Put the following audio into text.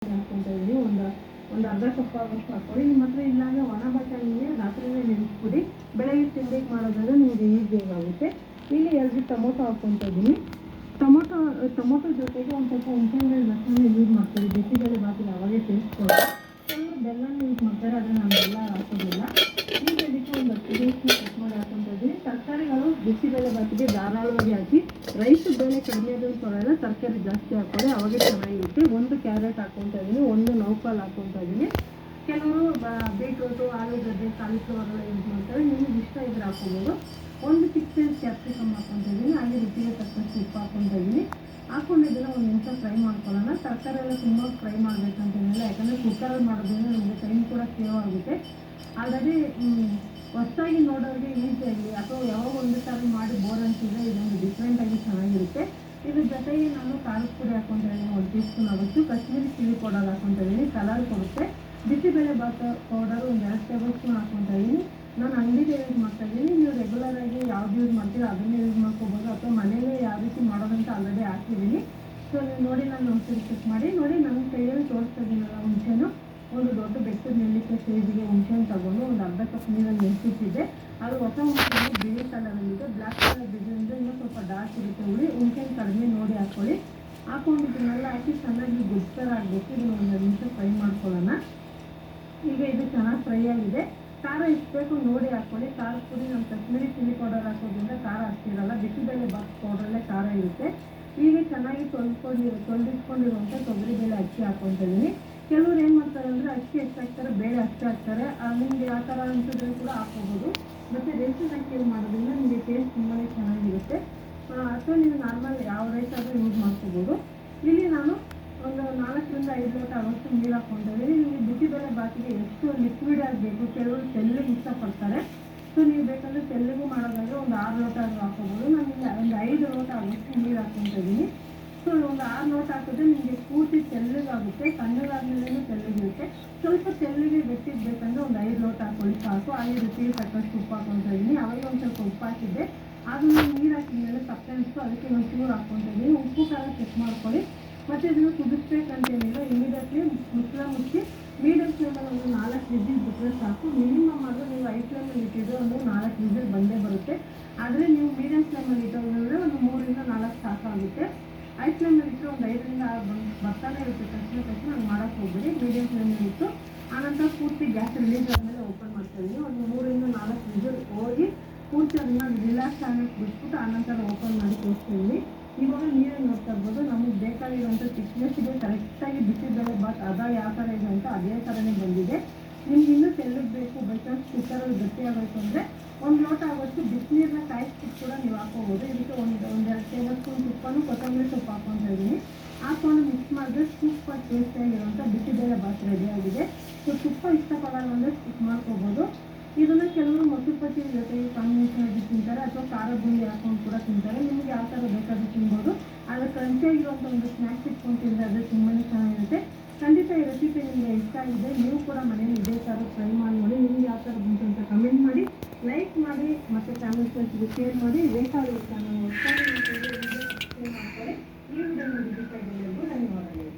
ಹಾಕ್ಕೊತಾ ಇದ್ದೀನಿ. ಒಂದು ಅರ್ಧ ಕಪ್ ಆಗೋಷ್ಟು ಹಾಕ್ಕೊಳ್ಳಿ. ನಿಮ್ಮ ಹತ್ರ ಇಲ್ಲಾಂದರೆ ಒಣ ಬಟಾಣಿಗೆ ರಾತ್ರಿಯೇ ನೆನೆಸ್ಬಿಡಿ. ಬೆಳಗ್ಗೆ ತಿಂಡಿಗೆ ಮಾಡೋದಾದ್ರೆ ನಿಮಗೆ ಈಸಿಯಾಗುತ್ತೆ. ಇಲ್ಲಿ 2 ಟೊಮೊಟೊ ಹಾಕ್ಕೊತಾ ಇದ್ದೀನಿ. ಟೊಮೊಟೊ ಜೊತೆಗೆ ಒಂದು ಸ್ವಲ್ಪ ಹುಣಸೆಹಣ್ಣು ರಸನ ಯೂಸ್ ಮಾಡ್ತಾರೆ. ಬಿಸಿಬೇಳೆ ಬಾತಿಗೆ ಅವಾಗೇ ಟೇಸ್ಟ್ ಕೊಡೋದು. ಸ್ವಲ್ಪ ಬೆಲ್ಲನ ಯೂಸ್ ಮಾಡ್ತಾರೆ, ಆದರೆ ನಾನು ಬೆಲ್ಲ ಹಾಕೋದಿಲ್ಲ. ಈಗ ಇದಕ್ಕೆ ಒಂದು 10 ಬೇಯಿಸಿ ಕಟ್ ಮಾಡಿ ಹಾಕ್ಕೊತಾ ಇದ್ದೀನಿ. ತರಕಾರಿಗಳು ಬಿಸಿಬೇಳೆ ಬಾತಿಗೆ ಧಾರಾಳವಾಗಿ ಹಾಕಿ. ರೈಸ್ ಬೇಳೆ ಕಡಿಮೆ ಆದರೂ ಪರವಾಗಿಲ್ಲ, ತರಕಾರಿ ಜಾಸ್ತಿ ಹಾಕ್ಕೊಳ್ಳಿ, ಅವಾಗೇ ಚೆನ್ನಾಗಿರುತ್ತೆ. 1 ಕ್ಯಾರೆಟ್ ಹಾಕ್ಕೊತಾ ಇದ್ದೀನಿ, 1 ನೌಕಾಲ್ ಹಾಕ್ಕೊತಾ ಇದ್ದೀನಿ. ಕೆಲವರು ಬೀಟ್ರೂಟು, ಆಲೂಗಡ್ಡೆ, ಕಾಲಿಫ್ಲವರ್ ಎಲ್ಲ ಯೂಸ್ ಮಾಡ್ತಾರೆ. ನಿಮಗೆ ಇಷ್ಟ ಇದ್ರೆ ಹಾಕ್ಕೋಬೋದು. 1 ಚಿಕ್ಕ ಸೈಜ್ ಕ್ಯಾಪ್ಸಿಕಮ್ ಹಾಕ್ಕೊತಾ ಇದ್ದೀನಿ. ಹಾಗೆ ರುಚಿಗೆ ತಕ್ಕಷ್ಟು ಉಪ್ಪು ಹಾಕ್ಕೊತಾ ಇದ್ದೀನಿ. ಹಾಕ್ಕೊಂಡಿದ್ದೆಲ್ಲ ಒಂದು ನಿಮಿಷ ಫ್ರೈ ಮಾಡ್ಕೊಳ್ಳೋಣ. ತರಕಾರಿ ಎಲ್ಲ ತುಂಬ ಫ್ರೈ ಮಾಡಬೇಕಂತೇನಿಲ್ಲ, ಯಾಕಂದರೆ ಕುಕ್ಕರಲ್ಲಿ ಮಾಡೋದ್ರಿಂದ ನಮಗೆ ಟೈಮ್ ಕೂಡ ಸೇವ್ ಆಗುತ್ತೆ. ಆಲ್ರೆಡಿ ಹೊಸದಾಗಿ ನೋಡೋರಿಗೆ ಈಸಿಯಾಗಿ ಅಥವಾ ಯಾವಾಗ ಒಂದು ಸಾರಿ ಮಾಡಿ ಬೋರ್ ಅನಿಸಿದ್ರೆ ಇದೊಂದು ಡಿಫ್ರೆಂಟಾಗಿ ಚೆನ್ನಾಗಿರುತ್ತೆ. ಇದ್ರ ಜೊತೆಗೆ ನಾನು ಖಾರದ ಪುಡಿ ಹಾಕ್ಕೊತಾ ಇದ್ದೀನಿ. 1 ಟೀ ಸ್ಪೂನ್ ಆಗೋಷ್ಟು ಕಾಶ್ಮೀರಿ ಚಿಲ್ಲಿ ಪೌಡರ್ ಹಾಕ್ಕೊತಾ ಇದ್ದೀನಿ, ಕಲರ್ ಕೊಡುತ್ತೆ. ಬಿಸಿಬೇಳೆ ಬಾತ್ ಪೌಡರ್ ಒಂದು 2 ಟೇಬಲ್ ಸ್ಪೂನ್ ಹಾಕ್ಕೊತಾ ಇದ್ದೀನಿ. ನಾನು ಅಂಗಡಿಗೆ ಯೂಸ್ ಮಾಡ್ತಾ ಇದ್ದೀನಿ. ನೀವು ರೆಗ್ಯುಲರಾಗಿ ಯಾವ್ದು ಯೂಸ್ ಮಾಡ್ತೀರೋ ಅದನ್ನೇ ಯೂಸ್ ಮಾಡ್ಕೋಬೋದು, ಅಥವಾ ಮನೇಲೇ ಯಾವ ರೀತಿ ಮಾಡೋದಂತ ಆಲ್ರೆಡಿ ಹಾಕಿದ್ದೀನಿ. ಸೊ ನೀವು ನೋಡಿ, ನಾನು ಒಂದ್ಸರಿ ಚೆಕ್ ಮಾಡಿ ನೋಡಿ. ನನ್ನ ಕೈಯಲ್ಲಿ ತೋರಿಸ್ತಾ ಇದ್ದೀನಲ್ಲ ಹುಣಸೆನು, ಒಂದು ದೊಡ್ಡ ಬೆಟ್ಟದ ನೆಲ್ಲಿಕಾಯಿ ಸೈಜಿಗೆ ಹುಣಸೆಹಣ್ಣು ತಗೊಂಡು ಒಂದು ಅರ್ಧ ಕಪ್ ನೀರಲ್ಲಿ ನೆನೆಸಿಟ್ಟಿದ್ದೆ. ಅದು ಹೊಸ ಹುಣಸೆಹಣ್ಣು ಬಿಳಿ ಕಲರಲ್ಲಿದೆ. ಬ್ಲ್ಯಾಕ್ ಕಲರ್ ಬಿದ್ದರೆ ಇನ್ನೂ ಸ್ವಲ್ಪ ಡಾರ್ಕ್ ಇರುತ್ತೆ. ಹುಣಸೆಹಣ್ಣು ಕಡಿಮೆ ನೋಡಿ ಹಾಕ್ಕೊಳ್ಳಿ. ಹಾಕೊಂಡಿದ್ದನ್ನೆಲ್ಲ ಹಾಕಿ ಚೆನ್ನಾಗಿ ಗೊಜ್ಜರ ಆಗಬೇಕು. ಇದನ್ನು ಒಂದು ನಿಮಿಷ ಫ್ರೈ ಮಾಡ್ಕೊಳ್ಳೋಣ. ಈಗ ಇದು ಚೆನ್ನಾಗಿ ಫ್ರೈ ಆಗಿದೆ. ಖಾರ ಎಷ್ಟು ಬೇಕು ನೋಡಿ ಹಾಕ್ಕೊಳ್ಳಿ. ಖಾರದ ಪುಡಿ ನಮ್ಮ ಕಾಶ್ಮೀರಿ ಚಿಲ್ಲಿ ಪೌಡರ್ ಹಾಕೋದ್ರಿಂದ ಖಾರ ಹಾಕ್ತಿರಲ್ಲ, ಬಿಸಿಬೇಳೆ ಬಾತ್ ಪೌಡ್ರಲ್ಲೇ ಖಾರ ಇರುತ್ತೆ. ಈಗ ಚೆನ್ನಾಗಿ ತೊಳೆದಿಟ್ಕೊಂಡಿರುವಂಥ ತೊಗರಿಬೇಳೆ ಅಕ್ಕಿ ಹಾಕ್ಕೊತಾ ಇದ್ದೀನಿ. ಕೆಲವ್ರು ಏನು ಮಾಡ್ತಾರೆ ಅಂದರೆ ಅಕ್ಕಿ ಎಷ್ಟು ಹಾಕ್ತಾರೆ, ಬೇಳೆ ಅಷ್ಟೇ ಹಾಕ್ತಾರೆ. ನಿಮಗೆ ಆ ಥರ ಅನಿಸಿದ್ರೆ ಕೂಡ ಹಾಕ್ಕೋಬೋದು. ಮತ್ತು ರೇಷನ್ ಅಕ್ಕಿಯಲ್ಲಿ ಮಾಡೋದ್ರಿಂದ ನಿಮಗೆ ಟೇಸ್ಟ್ ತುಂಬಾ ಚೆನ್ನಾಗಿರುತ್ತೆ. ಅಥವಾ ನೀವು ನಾರ್ಮಲ್ ಯಾವ ರೈಸ್ ಆದರೂ ಯೂಸ್ ಮಾಡ್ಕೋಬೋದು. ಇಲ್ಲಿ ನಾನು ಒಂದು 4 ರಿಂದ 5 ಲೋಟ ಆಗೋಷ್ಟು ನೀರು ಹಾಕ್ಕೊತಾ ಇದ್ದೀನಿ. ನಿಮಗೆ ಬಿಸಿಬೇಳೆ ಬಾತಿಗೆ ಎಷ್ಟು ಲಿಕ್ವಿಡ್ ಆಗಬೇಕು, ಕೆಲವರು ತೆಳ್ಳಗೆ ಇಷ್ಟಪಡ್ತಾರೆ. ಸೊ ನೀವು ಬೇಕಂದರೆ ತೆಳ್ಳಗೂ ಮಾಡೋದಾದರೆ ಒಂದು 6 ಲೋಟ ಆದರೂ ಹಾಕ್ಕೋಬೋದು. ನಾನು ಒಂದು 5 ಲೋಟ ಆಗೋಷ್ಟು ನೀರು ಹಾಕ್ಕೊತಾ ಇದ್ದೀನಿ. ಸೊ ಒಂದು 6 ಲೋಟ ಹಾಕಿದ್ರೆ ನಿಮಗೆ ಪೂರ್ತಿ ತೆಳ್ಳಗಾಗುತ್ತೆ. ತಣ್ಣಗಾದ್ಮೇಲೆ ತೆಳ್ಳಗಿರುತ್ತೆ. ಸ್ವಲ್ಪ ತೆಳ್ಳಗೆ ಗಟ್ಟಿಗೆ ಬೇಕಂದರೆ ಒಂದು 5 ಲೋಟ ಹಾಕೊಳ್ಳಿ ಸಾಕು. ಹಾಗೆ ರುಚಿಗೆ ತಕ್ಕಷ್ಟು ಉಪ್ಪು ಹಾಕ್ಕೊತಾ ಇದ್ದೀನಿ. ಅವಾಗ ಒಂದು ಸ್ವಲ್ಪ ಉಪ್ಪು ಹಾಕಿದ್ದೆ, ಅದನ್ನು ನೀರು ಹಾಕಿದ್ಮೇಲೆ ಸಪ್ಪೆ ಅನಿಸ್ತು, ಅದಕ್ಕೆ ಒಂದು ಚೂರು ಹಾಕ್ಕೊತಾ ಇದ್ದೀನಿ. ಉಪ್ಪು ಖಾರ ಚೆಕ್ ಮಾಡ್ಕೊಳ್ಳಿ. ಮತ್ತು ಇದನ್ನು ಕುದಿಸ್ಬೇಕಂತೇನಿಲ್ಲ, ಇಮಿಡಿಯೇಟ್ಲಿ ಮುಚ್ಚಿ ಮೀಡಿಯಮ್ ಫ್ಲೇಮಲ್ಲಿ ಒಂದು 4 ವಿಸಿಲ್ ಬಿಟ್ಟರೆ ಸಾಕು. ಮಿನಿಮಮ್ ಆದರೂ ನೀವು ಹೈ ಫ್ಲೇಮಲ್ಲಿ ಇಟ್ಟಿದ್ರೆ ಒಂದು 4 ವಿಸಿಲ್ ಬಂದೇ ಬರುತ್ತೆ. ಆದರೆ ನೀವು ಮೀಡಿಯಮ್ ಫ್ಲೇಮಲ್ಲಿ ಇಟ್ಟೋದ್ರೆ ಒಂದು 3 ರಿಂದ 4 ಸಾಕಾಗುತ್ತೆ. ಹೈ ಫ್ಲೇಮಲ್ಲಿ ಇಟ್ಟರೆ ಒಂದು 5 ರಿಂದ 6 ಬರ್ತಾನೆ ಇರುತ್ತೆ. ತಕ್ಷಣ ಹಂಗೆ ಮಾಡೋಕ್ಕೆ ಹೋಗ್ಬೇಡಿ. ಮೀಡಿಯಮ್ ಫ್ಲೇಮಲ್ಲಿ ಇಟ್ಟು ಆನಂತರ ಪೂರ್ತಿ ಗ್ಯಾಸ್ ರಿಲೀಸ್ ಆದಮೇಲೆ ಓಪನ್ ಮಾಡ್ತಾಯಿದ್ದೀನಿ. ಒಂದು 3 ರಿಂದ 4 ವಿಸಿಲ್ ಹೋಗಿ ಪೂರ್ತಿ ಅದನ್ನು ರಿಲ್ಯಾಕ್ಸ್ ಆಗಕ್ಕೆ ಬಿಟ್ಬಿಟ್ಟು ಆನಂತರ ಓಪನ್ ಮಾಡಿ ತೋರಿಸ್ತೀನಿ. ಇವಾಗ ನೀರನ್ನು ನೋಡ್ತಾ ಇರ್ಬೋದು. ನಮಗೆ ಬೇಕಾಗಿರುವಂಥ ತಿಕ್ನೆಸ್ಸಿಗೆ ಕರೆಕ್ಟಾಗಿ ಬಿಸಿಬೇಳೆ ಬಾತ್ ಅದ ಯಾವ ಥರ ಇದೆ ಅಂತ ಅದೇ ಥರನೇ ಬಂದಿದೆ. ನಿಮ್ಗೆ ಇನ್ನೂ ತೆಳ್ಳಗೆ ಬೇಕು, ಬೈ ಚಾನ್ಸ್ ಕುಕ್ಕರಲ್ಲಿ ಗಟ್ಟಿ ಆಗೋಯ್ತು ಅಂದರೆ 1 ಲೋಟ ಆಗೋಷ್ಟು ಬಿಸಿನೀರನ್ನ ಕಾಯಿಸ್ಬಿಟ್ಟು ಕೂಡ ನೀವು ಹಾಕ್ಕೋಬೋದು. ಇದಕ್ಕೆ ಒಂದು 2 ಟೇಬಲ್ ಸ್ಪೂನ್ ತುಪ್ಪನೂ ಕೊತ್ತಂಬರಿ ಸೊಪ್ಪು ಹಾಕ್ಕೊತಾ ಇದ್ದೀನಿ. ಹಾಕ್ಕೊಂಡು ಮಿಕ್ಸ್ ಮಾಡಿದ್ರೆ ಸೂಪರ್ ಟೇಸ್ಟಿಯಾಗಿರುವಂಥ ಬಿಸಿಬೇಳೆ ಬಾತ್ ರೆಡಿಯಾಗಿದೆ. ಸೊ ತುಪ್ಪ ಇಷ್ಟಪಡೋಲ್ಲ ಅಂದರೆ ಸ್ಕಿಪ್ ಮಾಡ್ಕೋಬೋದು. ಇದನ್ನು ಕೆಲವರು ಮೊಸರು ಬಜ್ಜಿ ಜೊತೆಗೆ ಕಾಂಬಿನೇಷನ್ ಆಗಿ ತಿಂತಾರೆ, ಅಥವಾ ಖಾರ ಬುಂದಿ ಹಾಕೊಂಡು ಕೂಡ ತಿಂತಾರೆ. ನಿಮಗೆ ಯಾವ ಥರ ಬೇಕಾದರೂ ತಿನ್ಬೋದು. ಆದರೆ ಕ್ರಂಚಿಯಾಗಿರುವಂಥ ಒಂದು ಸ್ನ್ಯಾಕ್ಸ್ ಇಟ್ಕೊಂಡು ತಿಂದರೆ ಅದು ತುಂಬಾ ಚೆನ್ನಾಗಿರುತ್ತೆ. ಖಂಡಿತ ಈ ರೆಸಿಪಿ ನಿಮಗೆ ಇಷ್ಟ ಆಗಿದೆ. ನೀವು ಕೂಡ ಮನೇಲಿ ಇದೇ ಥರ ಟ್ರೈ ಮಾಡಿ ನೋಡಿ. ನಿಮ್ಗೆ ಯಾವ ಥರ ಬಂತು ಅಂತ ಕಮೆಂಟ್ ಮಾಡಿ, ಲೈಕ್ ಮಾಡಿ, ಮತ್ತು ಚಾನಲ್ ಫ್ರೆಂಡ್ಸ್ಗೆ ಶೇರ್ ಮಾಡಿ. ಬೇಕಾಗಿರೋ ಚಾನಲ್ ಸಬ್ಸ್ಕ್ರೈಬ್ ಮಾಡ್ತಾರೆ. ಈ ವಿಡಿಯೋ ನೋಡಿ ಧನ್ಯವಾದಗಳು.